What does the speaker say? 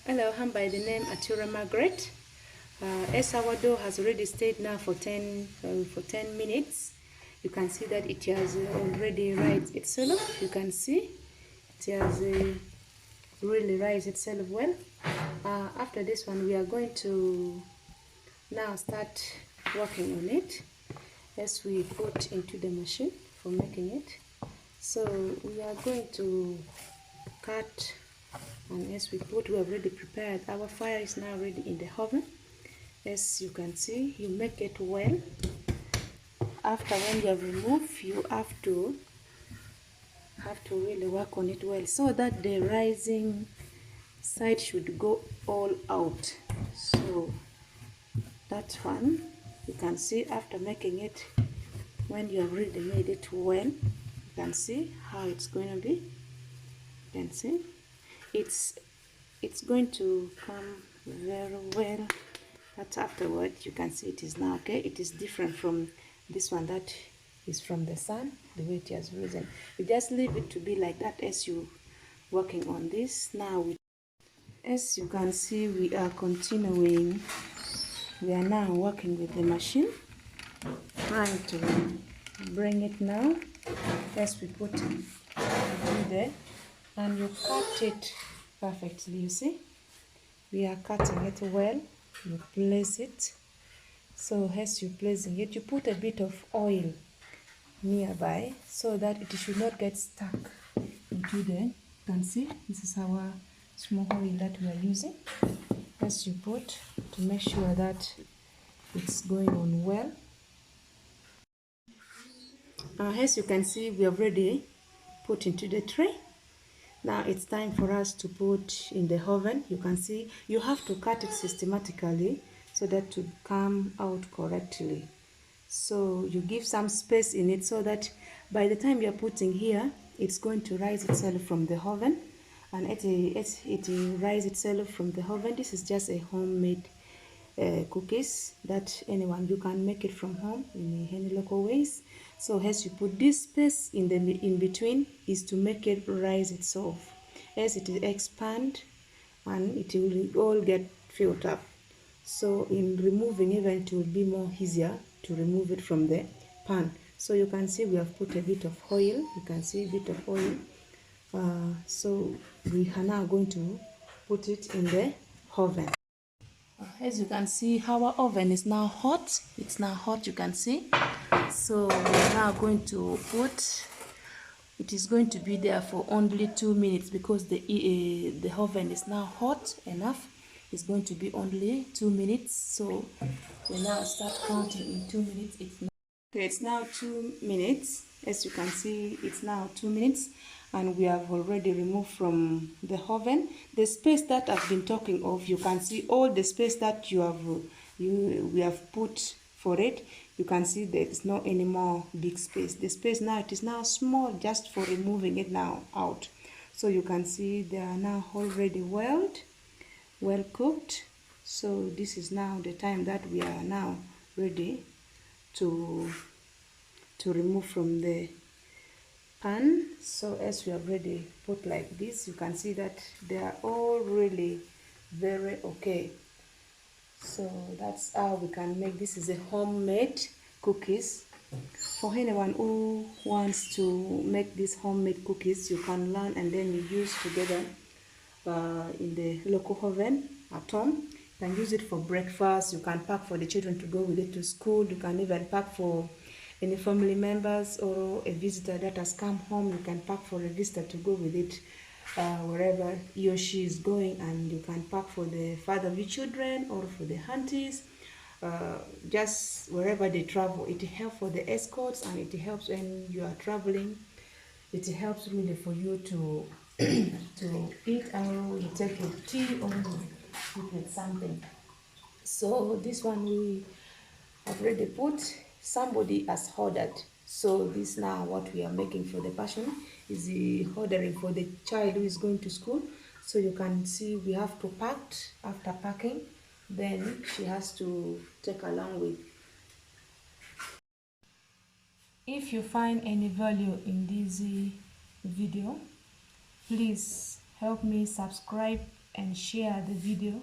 Hello, I'm by the name Atura Margaret. As our dough has already stayed now for 10 minutes, you can see that it has already raised itself. You can see it has really raised itself well. After this one, we are going to now start working on it as we put into the machine for making it. So we are going to cut, and as we put, we have already prepared. Our fire is now ready in the oven. As you can see, you make it well. After when you have removed, you have to really work on it well so that the rising side should go all out. So that one, you can see after making it, when you have really made it well, you can see how it's going to be. You can see it's going to come very well. But afterward, you can see it is now okay. It is different from this one that is from the sun, the way it has risen. You just leave it to be like that as you working on this. Now, as you can see, we are continuing. We are now working with the machine, trying to bring it now as we put it there, and you cut it perfectly. You see, we are cutting it well. You place it. So as you're placing it, you put a bit of oil nearby so that it should not get stuck into the, you can see this is our small oil that we are using. As you put, to make sure that it's going on well. As you can see, we have already put into the tray. Now it's time for us to put in the oven. You can see you have to cut it systematically so that to come out correctly. So you give some space in it so that by the time you're putting here, it's going to rise itself from the oven. And it rise itself from the oven. This is just a homemade cookies that anyone, you can make it from home in any local ways. So as you put this space in between is to make it rise itself. As it expand and it will all get filled up. So in removing, even it will be more easier to remove it from the pan. So you can see we have put a bit of oil. You can see a bit of oil. So we are now going to put it in the oven. As you can see, our oven is now hot. It's now hot, you can see. So we're now going to put, it is going to be there for only 2 minutes because the oven is now hot enough. It's going to be only 2 minutes. So we now start counting in 2 minutes. It's now 2 minutes. As you can see, it's now 2 minutes. And we have already removed from the oven the space that I've been talking of. You can see all the space that we have put for it. You can see there is no any more big space. The space now, it is now small just for removing it now out. So you can see they are now already well cooked. So this is now the time that we are now ready to remove from the pan. So as we have already put like this, you can see that they are all really very okay. So that's how we can make. This is a homemade cookies. For anyone who wants to make these homemade cookies, you can learn and then you use together in the local oven at home. You can use it for breakfast. You can pack for the children to go with it to school. You can even pack for any family members or a visitor that has come home. You can pack for a visitor to go with it wherever he or she is going, and you can pack for the father of your children or for the aunties, just wherever they travel. It helps for the escorts, and it helps when you are traveling. It helps really for you to to eat, or you take your tea or you with something. So this one we have already put. Somebody has ordered. So this now what we are making for the passion is the ordering for the child who is going to school. So you can see we have to pack. After packing, then she has to take along with. If you find any value in this video, please help me subscribe and share the video